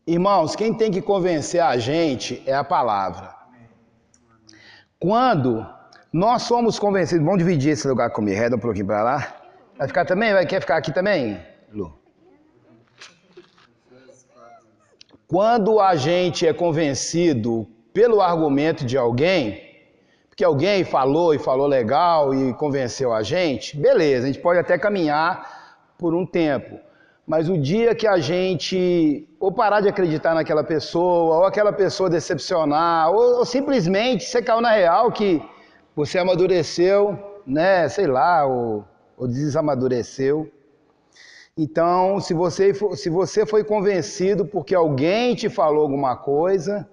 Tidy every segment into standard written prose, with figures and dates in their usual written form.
Irmãos, quem tem que convencer a gente é a palavra. Quando nós somos convencidos... Vamos dividir esse lugar comigo, reda um pouquinho para lá. Vai ficar também? Quer ficar aqui também, Lu? Quando a gente é convencido pelo argumento de alguém, porque alguém falou e falou legal e convenceu a gente, beleza, a gente pode até caminhar por um tempo. Mas o dia que a gente ou parar de acreditar naquela pessoa, ou aquela pessoa decepcionar, ou simplesmente você caiu na real que você amadureceu, né, sei lá, ou desamadureceu. Então, se você foi convencido porque alguém te falou alguma coisa,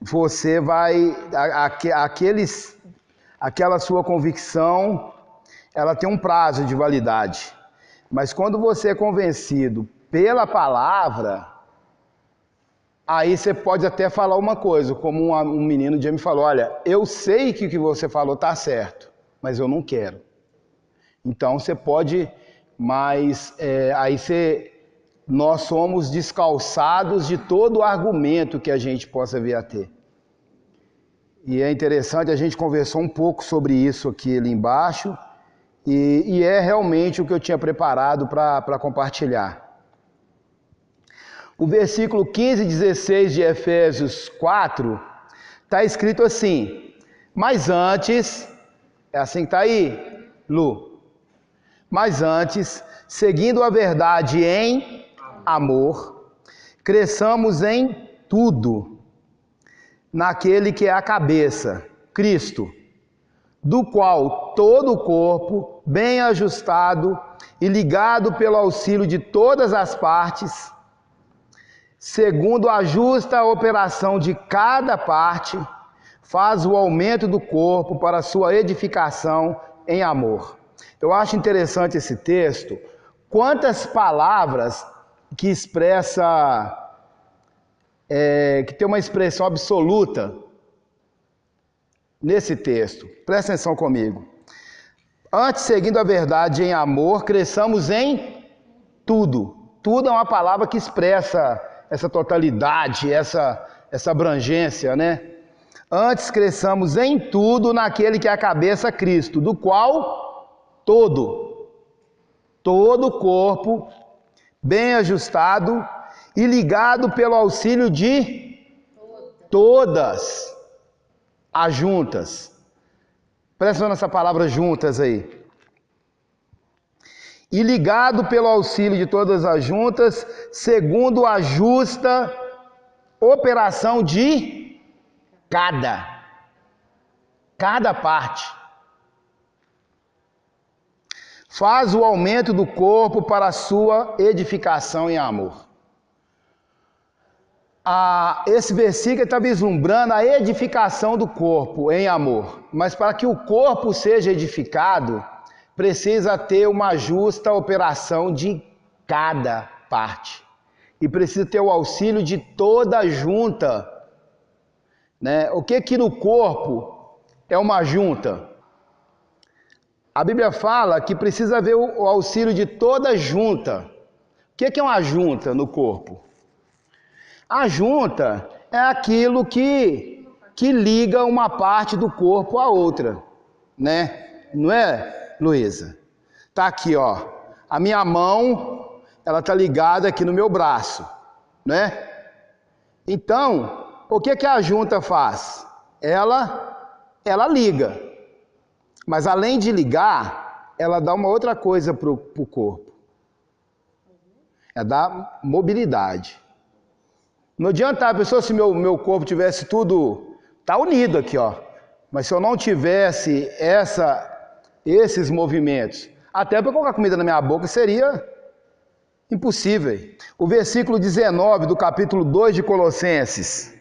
você vai... Aquela sua convicção, ela tem um prazo de validade. Mas quando você é convencido pela palavra, aí você pode até falar uma coisa, como um menino dia me falou, olha, eu sei que o que você falou está certo, mas eu não quero. Então você pode, mas nós somos descalçados de todo o argumento que a gente possa vir a ter. E é interessante, a gente conversou um pouco sobre isso aqui ali embaixo, e é realmente o que eu tinha preparado para compartilhar. O versículo 15 e 16 de Efésios 4, está escrito assim, mas antes, é assim que está aí, Lu? Mas antes, seguindo a verdade em amor, cresçamos em tudo, naquele que é a cabeça, Cristo, do qual todo o corpo, bem ajustado e ligado pelo auxílio de todas as partes, segundo a justa operação de cada parte, faz o aumento do corpo para a sua edificação em amor. Eu acho interessante esse texto, quantas palavras que expressa, que tem uma expressão absoluta nesse texto. Presta atenção comigo. Antes, seguindo a verdade em amor, cresçamos em tudo. Tudo é uma palavra que expressa essa totalidade, essa abrangência, né? Antes, cresçamos em tudo naquele que é a cabeça, Cristo, do qual todo o corpo, bem ajustado e ligado pelo auxílio de todas as juntas. Presta atenção nessa palavra juntas aí. E ligado pelo auxílio de todas as juntas, segundo a justa operação de cada parte. Faz o aumento do corpo para a sua edificação em amor. Esse versículo está vislumbrando a edificação do corpo em amor. Mas para que o corpo seja edificado, precisa ter uma justa operação de cada parte. E precisa ter o auxílio de toda a junta. Né? O que no corpo é uma junta? A Bíblia fala que precisa haver o auxílio de toda junta. O que é uma junta no corpo? A junta é aquilo que liga uma parte do corpo à outra, né? Não é, Luísa? Tá aqui, ó. A minha mão, ela tá ligada aqui no meu braço, né? Então, o que a junta faz? Ela liga. Mas além de ligar, ela dá uma outra coisa pro corpo. Ela dá mobilidade. Não adianta a pessoa, se meu corpo tivesse tudo, tá unido aqui, ó. Mas se eu não tivesse esses movimentos, até para colocar comida na minha boca seria impossível. O versículo 19 do capítulo 2 de Colossenses.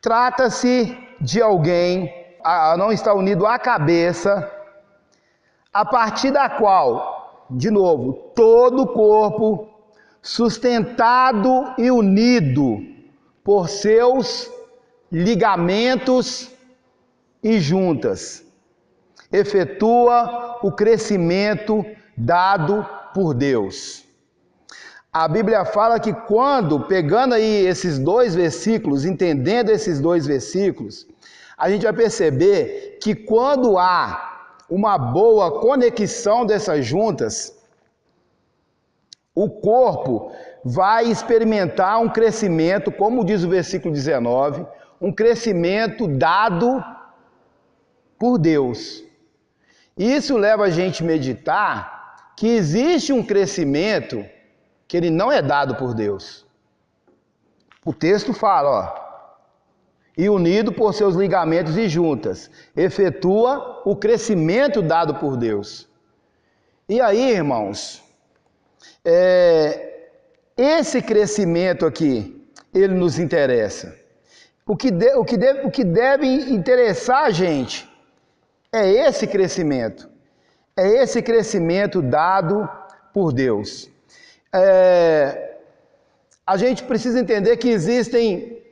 Trata-se de alguém, não está unido à cabeça, a partir da qual, de novo, todo o corpo, sustentado e unido por seus ligamentos e juntas, efetua o crescimento dado por Deus. a Bíblia fala que quando, pegando aí esses dois versículos, entendendo esses dois versículos, a gente vai perceber que quando há uma boa conexão dessas juntas, o corpo vai experimentar um crescimento, como diz o versículo 19, um crescimento dado por Deus. Isso leva a gente a meditar que existe um crescimento que ele não é dado por Deus. O texto fala, ó, e unido por seus ligamentos e juntas, efetua o crescimento dado por Deus. E aí, irmãos, esse crescimento aqui, ele nos interessa. O que deve interessar a gente é esse crescimento dado por Deus. A gente precisa entender que existem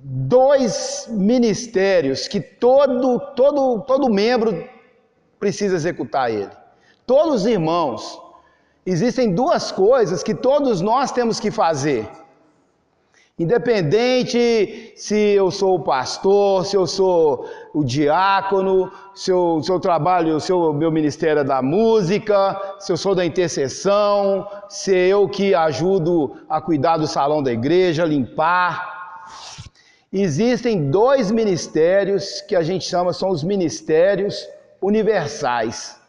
dois ministérios que todo membro precisa executar ele. Todos os irmãos. Existem duas coisas que todos nós temos que fazer. Independente se eu sou o pastor, se eu sou o diácono, se eu trabalho, se o meu ministério é da música, se eu sou da intercessão, se eu que ajudo a cuidar do salão da igreja, limpar. Existem dois ministérios que a gente chama, são os ministérios universais.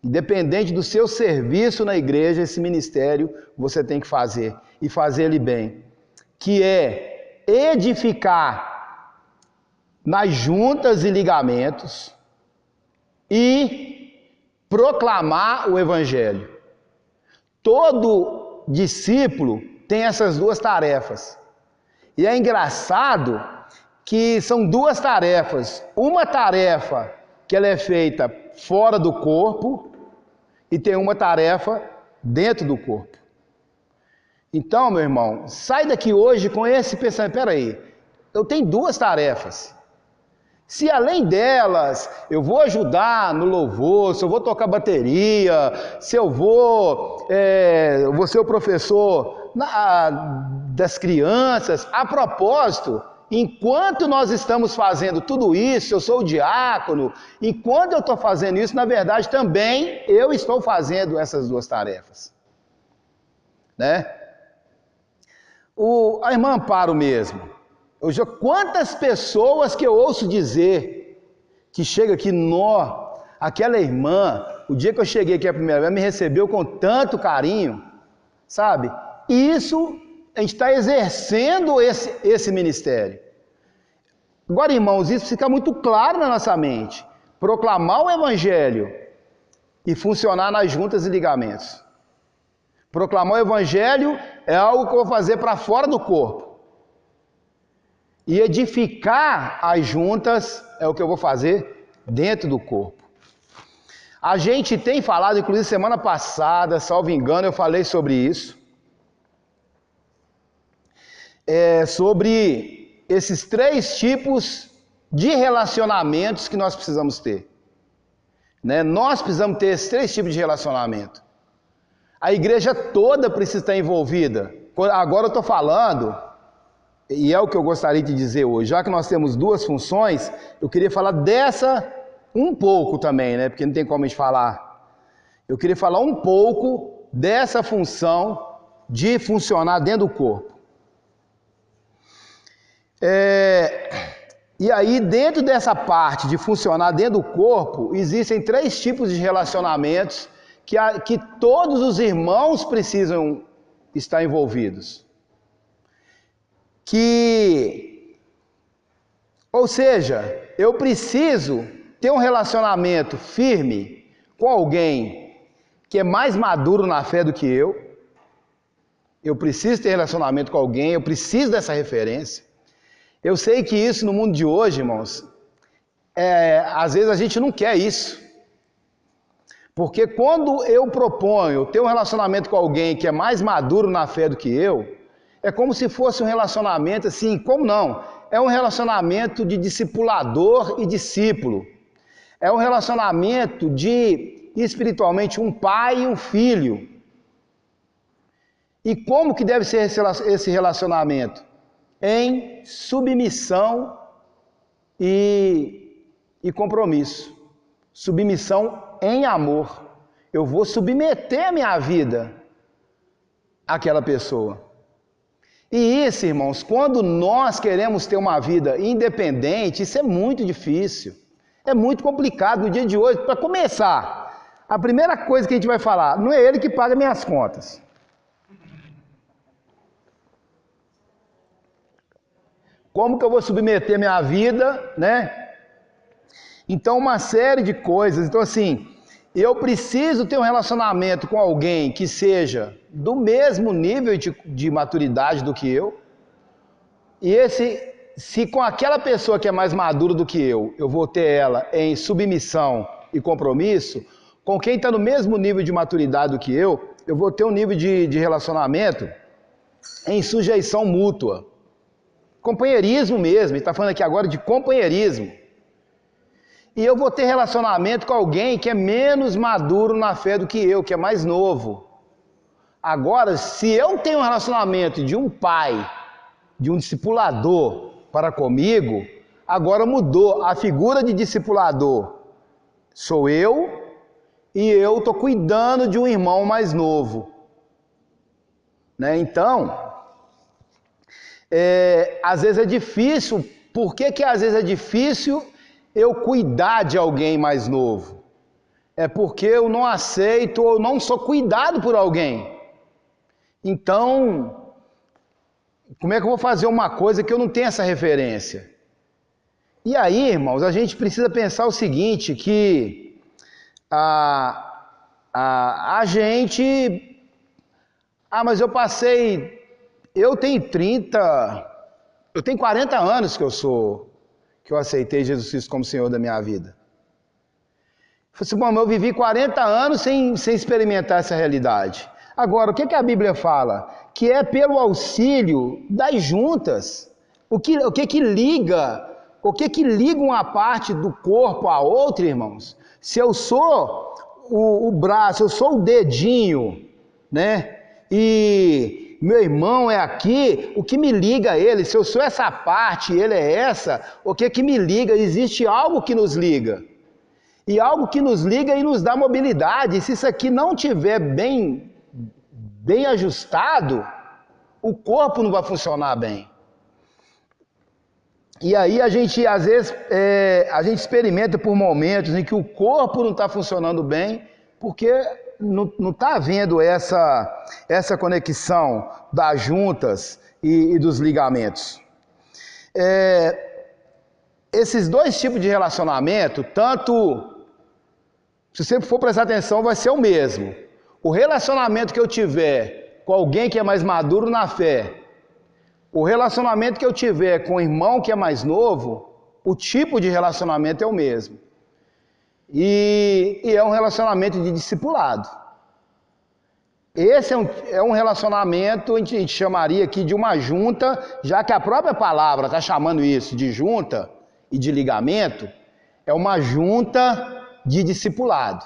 Independente do seu serviço na igreja, esse ministério você tem que fazer, e fazer ele bem, que é edificar nas juntas e ligamentos e proclamar o evangelho. Todo discípulo tem essas duas tarefas. E é engraçado que são duas tarefas. Uma tarefa que ela é feita fora do corpo e tem uma tarefa dentro do corpo. Então, meu irmão, sai daqui hoje com esse pensamento, peraí, eu tenho duas tarefas. Se além delas eu vou ajudar no louvor, se eu vou tocar bateria, se eu vou ser o professor das crianças, a propósito, enquanto nós estamos fazendo tudo isso, eu sou o diácono, enquanto eu estou fazendo isso, na verdade também eu estou fazendo essas duas tarefas. Né? A irmã Amparo mesmo, quantas pessoas que eu ouço dizer que chega aqui, aquela irmã, o dia que eu cheguei aqui a primeira vez, me recebeu com tanto carinho, sabe? Isso, a gente está exercendo esse ministério. Agora, irmãos, isso fica muito claro na nossa mente. Proclamar o evangelho e funcionar nas juntas e ligamentos. Proclamar o evangelho é algo que eu vou fazer para fora do corpo. E edificar as juntas é o que eu vou fazer dentro do corpo. A gente tem falado, inclusive semana passada, salvo engano, eu falei sobre isso. Sobre esses três tipos de relacionamentos que nós precisamos ter. Né? Nós precisamos ter esses três tipos de relacionamento. A igreja toda precisa estar envolvida. Agora eu estou falando, e é o que eu gostaria de dizer hoje, já que nós temos duas funções, eu queria falar dessa um pouco também, né? Porque não tem como a gente falar. Eu queria falar um pouco dessa função de funcionar dentro do corpo. E aí, dentro dessa parte de funcionar dentro do corpo, existem três tipos de relacionamentos que todos os irmãos precisam estar envolvidos. Ou seja, eu preciso ter um relacionamento firme com alguém que é mais maduro na fé do que eu. Eu preciso ter relacionamento com alguém, eu preciso dessa referência. Eu sei que isso no mundo de hoje, irmãos, às vezes a gente não quer isso. Porque quando eu proponho ter um relacionamento com alguém que é mais maduro na fé do que eu, é como se fosse um relacionamento assim, como não? É um relacionamento de discipulador e discípulo. É um relacionamento de, espiritualmente, um pai e um filho. E como que deve ser esse relacionamento? Em submissão e compromisso. Submissão em amor. Eu vou submeter a minha vida àquela pessoa. E isso, irmãos, quando nós queremos ter uma vida independente, isso é muito difícil. É muito complicado no dia de hoje. Para começar, a primeira coisa que a gente vai falar, não é ele que paga minhas contas. Como que eu vou submeter minha vida, né? Então, uma série de coisas. Então, assim, eu preciso ter um relacionamento com alguém que seja do mesmo nível de maturidade do que eu. E se com aquela pessoa que é mais madura do que eu vou ter ela em submissão e compromisso, com quem está no mesmo nível de maturidade do que eu vou ter um nível de relacionamento em sujeição mútua. Companheirismo mesmo, ele está falando aqui agora de companheirismo. E eu vou ter relacionamento com alguém que é menos maduro na fé do que eu, que é mais novo. Agora, se eu tenho um relacionamento de um pai, de um discipulador para comigo, agora mudou. A figura de discipulador sou eu e eu estou cuidando de um irmão mais novo. Né? Então, às vezes é difícil. Por que às vezes é difícil eu cuidar de alguém mais novo? É porque eu não aceito ou não sou cuidado por alguém. Então, como é que eu vou fazer uma coisa que eu não tenho essa referência? E aí, irmãos, a gente precisa pensar o seguinte, que a gente... mas eu passei... Eu tenho 40 anos que eu aceitei Jesus Cristo como Senhor da minha vida. Eu falei assim, bom, eu vivi 40 anos sem experimentar essa realidade. Agora, o que a Bíblia fala? Que é pelo auxílio das juntas. O que liga uma parte do corpo à outra, irmãos? Se eu sou o braço, eu sou o dedinho, né? E meu irmão é aqui, o que me liga a ele? Se eu sou essa parte e ele é essa, o que me liga? Existe algo que nos liga. E algo que nos liga e nos dá mobilidade. E se isso aqui não estiver bem ajustado, o corpo não vai funcionar bem. E aí a gente, às vezes, a gente experimenta por momentos em que o corpo não está funcionando bem, porque não está havendo essa conexão das juntas e dos ligamentos. Esses dois tipos de relacionamento, tanto, se você for prestar atenção, vai ser o mesmo. O relacionamento que eu tiver com alguém que é mais maduro na fé, o relacionamento que eu tiver com o irmão que é mais novo, o tipo de relacionamento é o mesmo. E é um relacionamento de discipulado. Esse é um relacionamento, a gente chamaria aqui de uma junta, já que a própria palavra está chamando isso de junta e de ligamento, é uma junta de discipulado.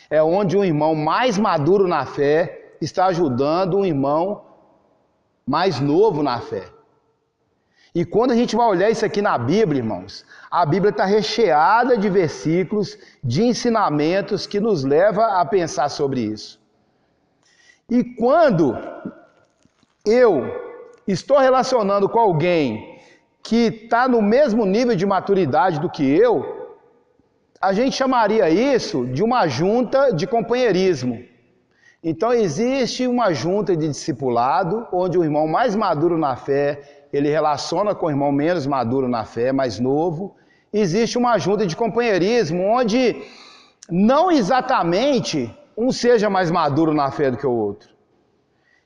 É onde um irmão mais maduro na fé está ajudando um irmão mais novo na fé. E quando a gente vai olhar isso aqui na Bíblia, irmãos, a Bíblia está recheada de versículos, de ensinamentos que nos leva a pensar sobre isso. E quando eu estou relacionando com alguém que está no mesmo nível de maturidade do que eu, a gente chamaria isso de uma junta de companheirismo. Então existe uma junta de discipulado, onde o irmão mais maduro na fé, ele relaciona com o irmão menos maduro na fé, mais novo. Existe uma junta de companheirismo, onde não exatamente um seja mais maduro na fé do que o outro.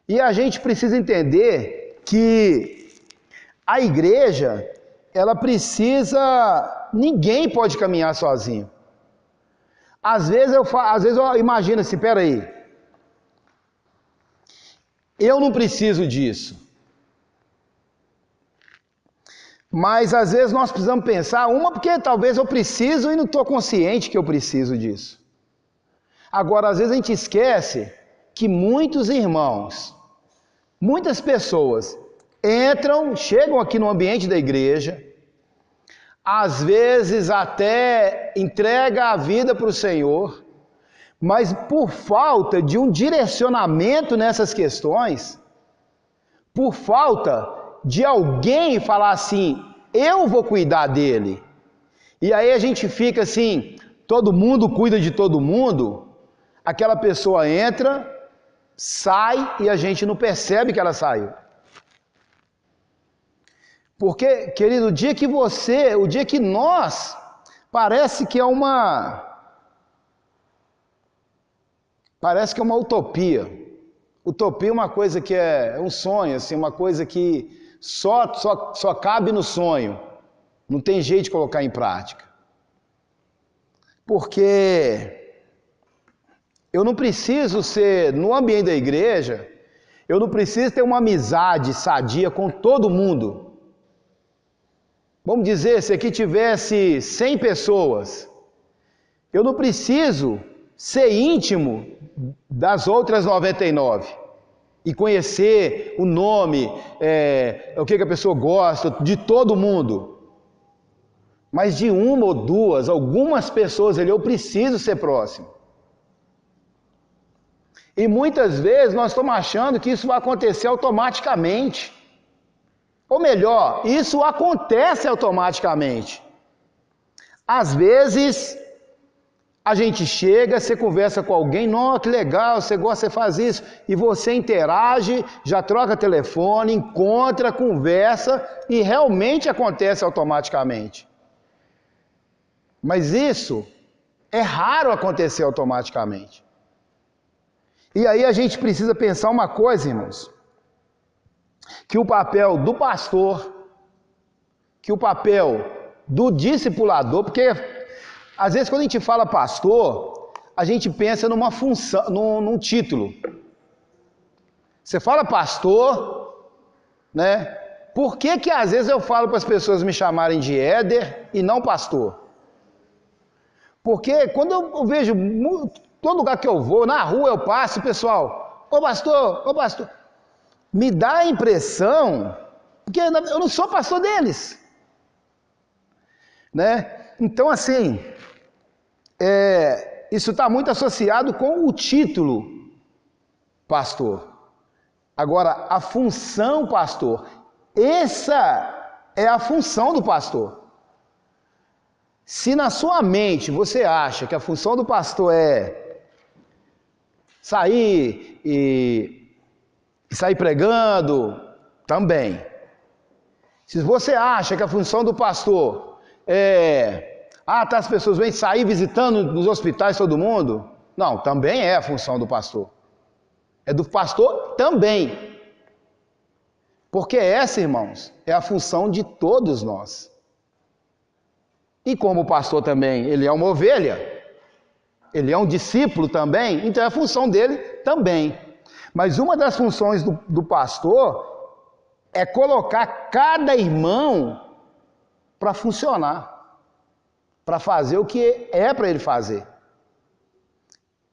E a gente precisa entender que a igreja, ela precisa... Ninguém pode caminhar sozinho. Às vezes eu imagino assim, peraí, eu não preciso disso. Mas às vezes nós precisamos pensar, porque talvez eu preciso e não estou consciente que eu preciso disso. Agora, às vezes a gente esquece que muitos irmãos Muitas pessoas chegam aqui no ambiente da igreja, às vezes até entrega a vida para o Senhor, mas por falta de um direcionamento nessas questões, por falta de alguém falar assim, eu vou cuidar dele. E aí a gente fica assim, todo mundo cuida de todo mundo, aquela pessoa entra, sai e a gente não percebe que ela saiu. Porque, querido, o dia que nós, parece que é uma utopia. Utopia é uma coisa que é um sonho, assim, uma coisa que só cabe no sonho. Não tem jeito de colocar em prática. Porque eu não preciso ser, no ambiente da igreja, eu não preciso ter uma amizade sadia com todo mundo. Vamos dizer, se aqui tivesse 100 pessoas, eu não preciso ser íntimo das outras 99 e conhecer o nome, o que a pessoa gosta, de todo mundo. Mas de uma ou duas, algumas pessoas ali, eu preciso ser próximo. E muitas vezes nós estamos achando que isso vai acontecer automaticamente. Ou melhor, isso acontece automaticamente. Às vezes, a gente chega, você conversa com alguém, nossa, que legal, você gosta, você faz isso, e você interage, já troca telefone, encontra, conversa, e realmente acontece automaticamente. Mas isso é raro acontecer automaticamente. E aí a gente precisa pensar uma coisa, irmãos, que o papel do pastor, que o papel do discipulador, porque às vezes quando a gente fala pastor, a gente pensa numa função, num título. Você fala pastor, né? Por que às vezes eu falo para as pessoas me chamarem de Éder e não pastor? Porque quando eu vejo, todo lugar que eu vou, na rua eu passo, pessoal, ô pastor, me dá a impressão, porque eu não sou pastor deles, né? Então assim, isso está muito associado com o título pastor. Agora, a função pastor, essa é a função do pastor. Se na sua mente você acha que a função do pastor é sair pregando, também. Se você acha que a função do pastor as pessoas vêm sair visitando nos hospitais todo mundo, não, também é a função do pastor. É do pastor também. Porque essa, irmãos, é a função de todos nós. E como o pastor também, ele é uma ovelha, ele é um discípulo também, então é a função dele também. Mas uma das funções do pastor é colocar cada irmão para funcionar, para fazer o que é para ele fazer.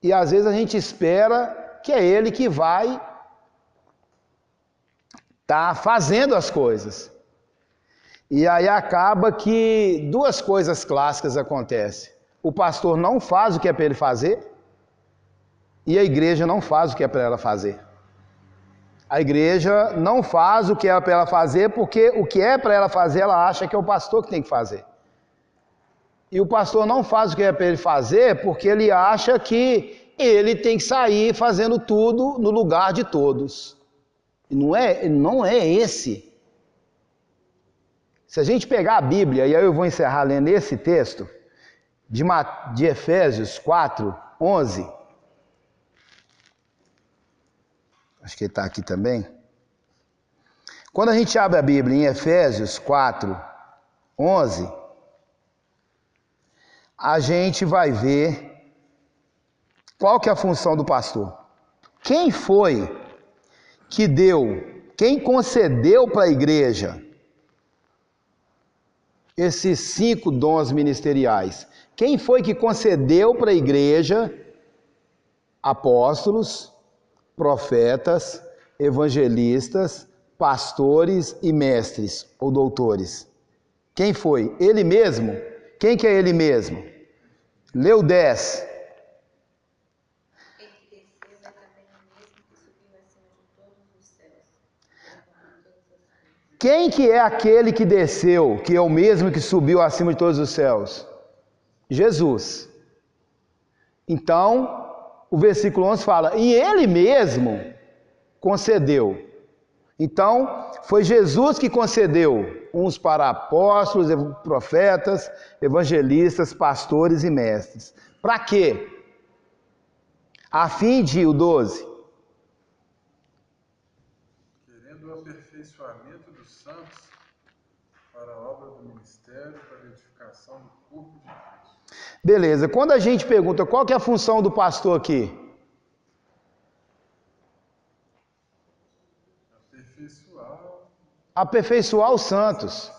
E às vezes a gente espera que é ele que vai estar fazendo as coisas. E aí acaba que duas coisas clássicas acontecem. O pastor não faz o que é para ele fazer e a igreja não faz o que é para ela fazer. A igreja não faz o que é para ela fazer porque o que é para ela fazer ela acha que é o pastor que tem que fazer. E o pastor não faz o que é para ele fazer porque ele acha que ele tem que sair fazendo tudo no lugar de todos. E não é esse. Se a gente pegar a Bíblia, e aí eu vou encerrar lendo esse texto, de Efésios 4, 11. Acho que ele está aqui também. Quando a gente abre a Bíblia em Efésios 4, 11, a gente vai ver qual que é a função do pastor. Quem foi que quem concedeu para a igreja esses 5 dons ministeriais? Quem foi que concedeu para a igreja apóstolos, profetas, evangelistas, pastores e mestres ou doutores. Quem foi? Ele mesmo? Quem que é ele mesmo? Leu 10. Quem que é aquele que desceu, que é o mesmo que subiu acima de todos os céus? Jesus. Então, o versículo 11 fala, e ele mesmo concedeu. Então, foi Jesus que concedeu, uns para apóstolos, profetas, evangelistas, pastores e mestres. Para quê? A fim de, o 12, querendo o aperfeiçoamento dos santos para a obra do ministério, para a edificação do corpo de Cristo. Beleza, quando a gente pergunta qual que é a função do pastor aqui? Aperfeiçoar os santos.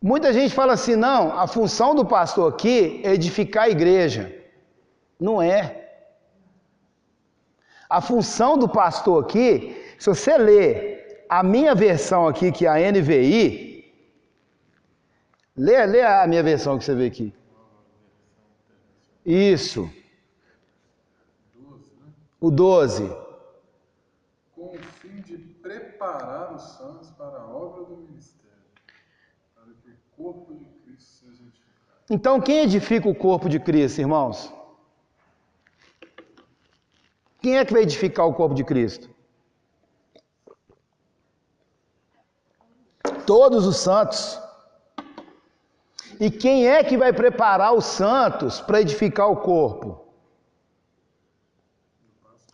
Muita gente fala assim, não, a função do pastor aqui é edificar a igreja. Não é. A função do pastor aqui, se você ler a minha versão aqui, que é a NVI, lê a minha versão que você vê aqui. Isso. O 12. Com o fim de preparar os santos para a obra do ministério, para que o corpo de Cristo seja edificado. Então, quem edifica o corpo de Cristo, irmãos? Quem é que vai edificar o corpo de Cristo? Todos os santos. E quem é que vai preparar os santos para edificar o corpo?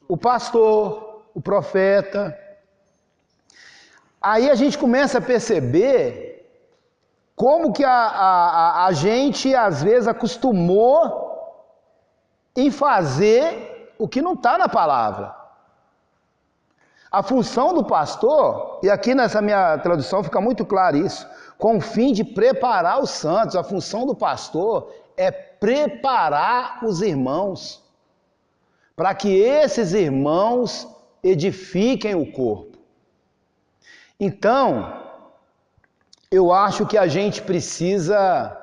O pastor, o profeta. Aí a gente começa a perceber como que a gente às vezes acostumou em fazer o que não está na palavra. A função do pastor, e aqui nessa minha tradução fica muito claro isso, com o fim de preparar os santos. A função do pastor é preparar os irmãos, para que esses irmãos edifiquem o corpo. Então, eu acho que a gente precisa,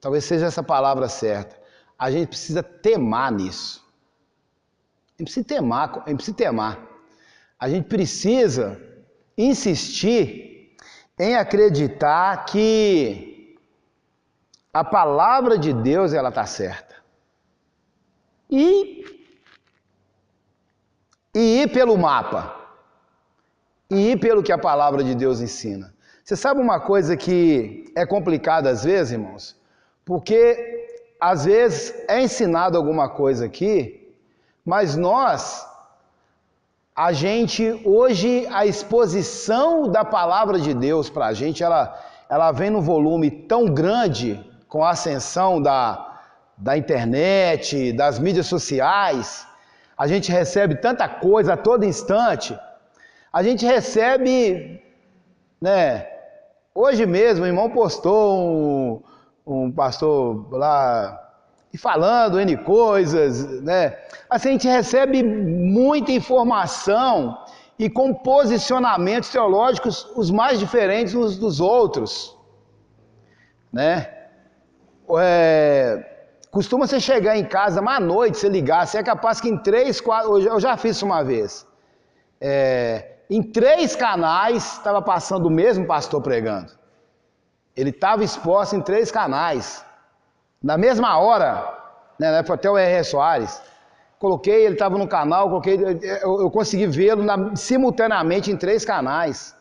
talvez seja essa palavra certa, a gente precisa temar nisso. A gente precisa temar. A gente precisa insistir em acreditar que a palavra de Deus ela está certa. E ir pelo mapa. E ir pelo que a palavra de Deus ensina. Você sabe uma coisa que é complicada às vezes, irmãos? Porque às vezes é ensinado alguma coisa aqui, mas hoje a exposição da palavra de Deus para a gente, ela vem num volume tão grande com a ascensão da internet, das mídias sociais, a gente recebe tanta coisa a todo instante, a gente recebe, né? Hoje mesmo o irmão postou um pastor lá e falando N coisas, né? Assim, a gente recebe muita informação e com posicionamentos teológicos os mais diferentes uns dos outros, né? Costuma você chegar em casa à noite, você ligar, você é capaz que em 3, 4, eu já fiz isso uma vez, em 3 canais estava passando o mesmo pastor pregando. Ele estava exposto em 3 canais. Na mesma hora, né, foi até o R.R. Soares, coloquei, ele estava no canal, eu consegui vê-lo simultaneamente em 3 canais.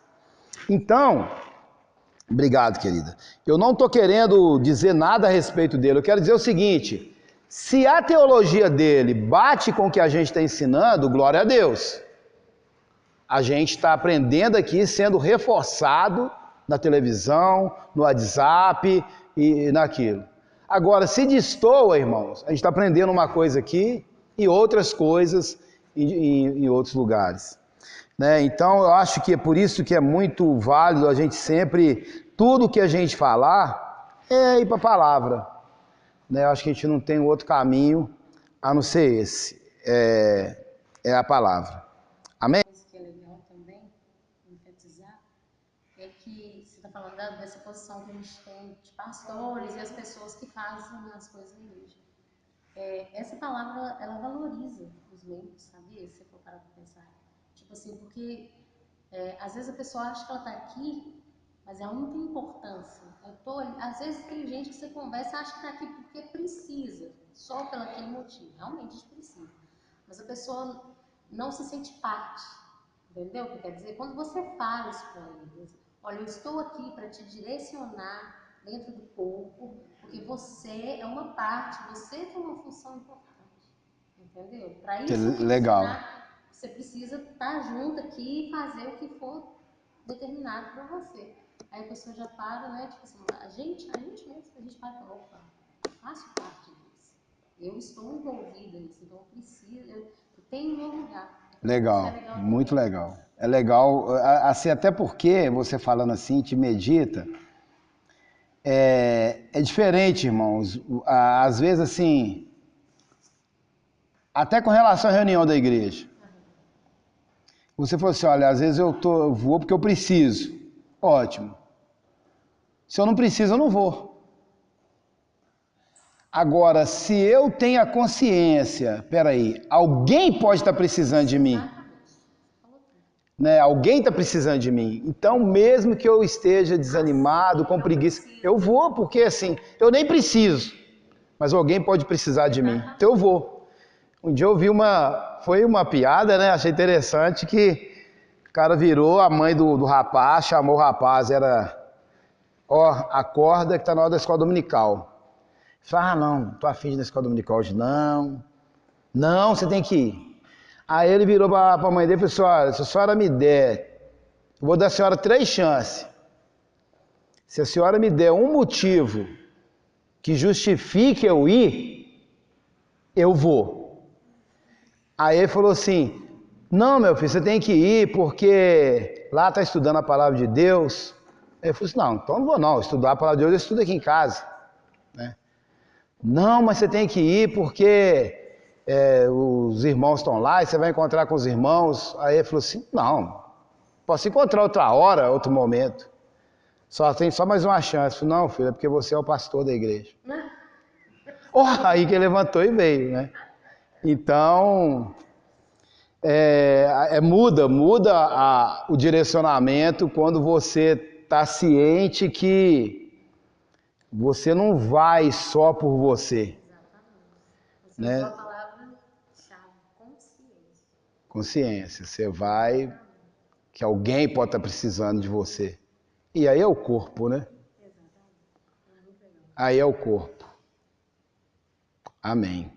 Então, obrigado, querida. Eu não estou querendo dizer nada a respeito dele, eu quero dizer o seguinte, se a teologia dele bate com o que a gente está ensinando, glória a Deus. A gente está aprendendo aqui, sendo reforçado na televisão, no WhatsApp e naquilo. Agora, se destoa, irmãos, a gente está aprendendo uma coisa aqui e outras coisas em outros lugares. Né? Então, eu acho que é por isso que é muito válido a gente sempre, tudo que a gente falar, é ir para a palavra. Né? Eu acho que a gente não tem outro caminho a não ser esse, é a palavra. falando dessa posição que a gente tem de pastores e as pessoas que fazem as coisas na igreja. Essa palavra, ela valoriza os membros, sabia? Se você for parar para pensar. Tipo assim, porque às vezes a pessoa acha que ela está aqui, mas ela não tem importância. Às vezes tem gente que você conversa e acha que está aqui porque precisa, só pelo aquele motivo. Realmente a gente precisa. Mas a pessoa não se sente parte. Entendeu o que quer dizer? Quando você fala isso para eles, olha, eu estou aqui para te direcionar dentro do corpo, porque você é uma parte, você tem uma função importante, entendeu? Para isso funcionar, você precisa estar junto aqui e fazer o que for determinado para você. Aí a pessoa já para, né? Tipo assim, a gente mesmo, a gente para e fala, opa, eu faço parte disso. Eu estou envolvida nisso, então eu preciso, eu tenho meu lugar. Legal, muito legal. É legal, assim, até porque você falando assim, te medita, é diferente, irmãos. Às vezes, assim, até com relação à reunião da igreja. Você falou assim, olha, às vezes eu vou porque eu preciso. Ótimo. Se eu não preciso, eu não vou. Agora, se eu tenho a consciência, peraí, alguém pode estar precisando de mim. Né? Alguém está precisando de mim. Então, mesmo que eu esteja desanimado, com preguiça, eu vou, porque assim, eu nem preciso, mas alguém pode precisar de mim. Então eu vou. Um dia eu vi foi uma piada, né? Achei interessante que o cara virou a mãe do rapaz, chamou o rapaz, acorda que tá na hora da escola dominical. Falei, não tô afim de ir na escola dominical hoje, não. Não, você tem que ir. Aí ele virou para a mãe dele e falou assim, olha, se a senhora me der, eu vou dar a senhora 3 chances. Se a senhora me der um motivo que justifique eu ir, eu vou. Aí ele falou assim, não, meu filho, você tem que ir porque lá está estudando a palavra de Deus. Aí eu falei assim, não, então não vou não, estudar a palavra de Deus eu estudo aqui em casa. Né? Não, mas você tem que ir porque os irmãos estão lá e você vai encontrar com os irmãos. Aí ele falou assim, não, posso encontrar outra hora, outro momento. Tem só mais uma chance. Falei, não, filho, é porque você é o pastor da igreja. Aí que ele levantou e veio, né? Então, muda o direcionamento quando você está ciente que você não vai só por você. Exatamente. Você usou a palavra-chave, consciência. Consciência. Você vai que alguém pode estar precisando de você. E aí é o corpo, né? Exatamente. Aí é o corpo. Amém.